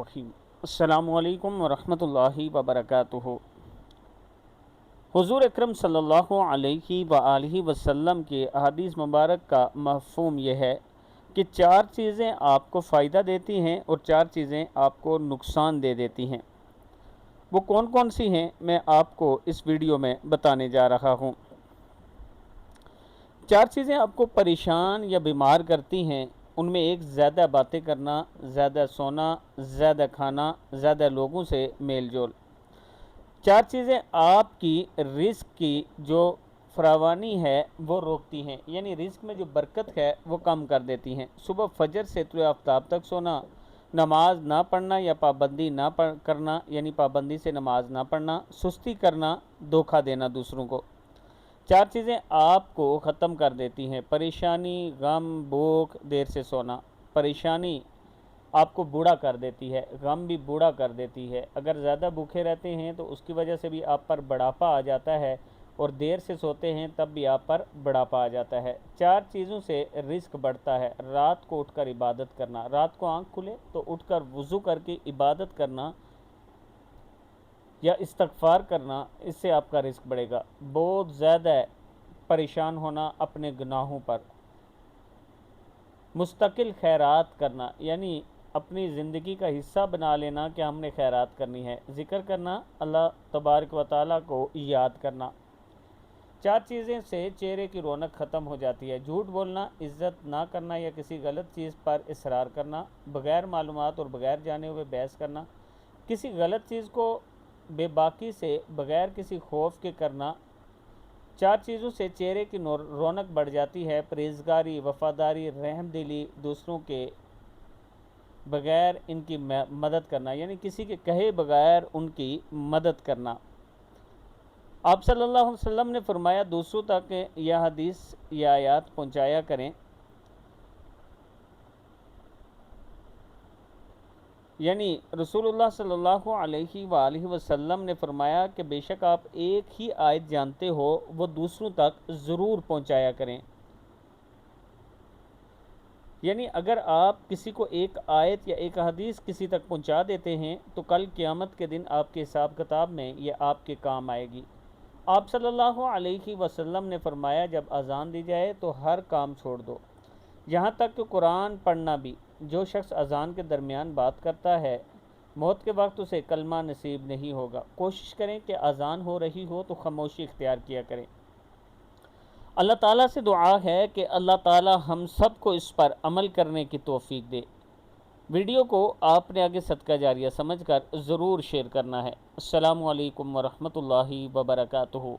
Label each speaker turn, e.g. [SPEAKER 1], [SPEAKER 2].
[SPEAKER 1] الرحیم۔ السلام علیکم ورحمۃ اللہ وبرکاتہ۔ حضور اکرم صلی اللہ علیہ وآلہ وسلم کے احادیث مبارک کا مفہوم یہ ہے کہ 4 چیزیں آپ کو فائدہ دیتی ہیں اور 4 چیزیں آپ کو نقصان دے دیتی ہیں۔ وہ کون کون سی ہیں میں آپ کو اس ویڈیو میں بتانے جا رہا ہوں۔ 4 چیزیں آپ کو پریشان یا بیمار کرتی ہیں، ان میں ایک زیادہ باتیں کرنا، زیادہ سونا، زیادہ کھانا، زیادہ لوگوں سے میل جول۔ 4 چیزیں آپ کی رزق کی جو فراوانی ہے وہ روکتی ہیں، یعنی رزق میں جو برکت ہے وہ کم کر دیتی ہیں۔ صبح فجر سے طلوع آفتاب تک سونا، نماز نہ پڑھنا یا پابندی نہ کرنا، یعنی پابندی سے نماز نہ پڑھنا، سستی کرنا، دھوکہ دینا دوسروں کو۔ 4 چیزیں آپ کو ختم کر دیتی ہیں: پریشانی، غم، بھوک، دیر سے سونا۔ پریشانی آپ کو بوڑھا کر دیتی ہے، غم بھی بوڑھا کر دیتی ہے۔ اگر زیادہ بھوکے رہتے ہیں تو اس کی وجہ سے بھی آپ پر بڑھاپا آ جاتا ہے، اور دیر سے سوتے ہیں تب بھی آپ پر بڑھاپا آ جاتا ہے۔ 4 چیزوں سے رزق بڑھتا ہے: رات کو اٹھ کر عبادت کرنا، رات کو آنکھ کھلے تو اٹھ کر وضو کر کے عبادت کرنا یا استغفار کرنا، اس سے آپ کا رزق بڑھے گا۔ بہت زیادہ پریشان ہونا اپنے گناہوں پر، مستقل خیرات کرنا، یعنی اپنی زندگی کا حصہ بنا لینا کہ ہم نے خیرات کرنی ہے، ذکر کرنا، اللہ تبارک و تعالیٰ کو یاد کرنا۔ 4 چیزیں سے چہرے کی رونق ختم ہو جاتی ہے: جھوٹ بولنا، عزت نہ کرنا یا کسی غلط چیز پر اصرار کرنا، بغیر معلومات اور بغیر جانے ہوئے بحث کرنا، کسی غلط چیز کو بے باکی سے بغیر کسی خوف کے کرنا۔ 4 چیزوں سے چہرے کی رونق بڑھ جاتی ہے: پرہیزگاری، وفاداری، رحم دلی، دوسروں کے بغیر ان کی مدد کرنا، یعنی کسی کے کہے بغیر ان کی مدد کرنا۔ آپ صلی اللہ علیہ وسلم نے فرمایا، دوسروں تک یہ حدیث یا آیات پہنچایا کریں، یعنی رسول اللہ صلی اللہ علیہ وآلہ وسلم نے فرمایا کہ بے شک آپ ایک ہی آیت جانتے ہو، وہ دوسروں تک ضرور پہنچایا کریں۔ یعنی اگر آپ کسی کو ایک آیت یا ایک حدیث کسی تک پہنچا دیتے ہیں تو کل قیامت کے دن آپ کے حساب کتاب میں یہ آپ کے کام آئے گی۔ آپ صلی اللہ علیہ وسلم نے فرمایا، جب اذان دی جائے تو ہر کام چھوڑ دو، یہاں تک کہ قرآن پڑھنا بھی۔ جو شخص اذان کے درمیان بات کرتا ہے، موت کے وقت اسے کلمہ نصیب نہیں ہوگا۔ کوشش کریں کہ اذان ہو رہی ہو تو خاموشی اختیار کیا کریں۔ اللہ تعالیٰ سے دعا ہے کہ اللہ تعالیٰ ہم سب کو اس پر عمل کرنے کی توفیق دے۔ ویڈیو کو آپ نے آگے صدقہ جاریہ سمجھ کر ضرور شیئر کرنا ہے۔ السلام علیکم ورحمۃ اللہ وبرکاتہ۔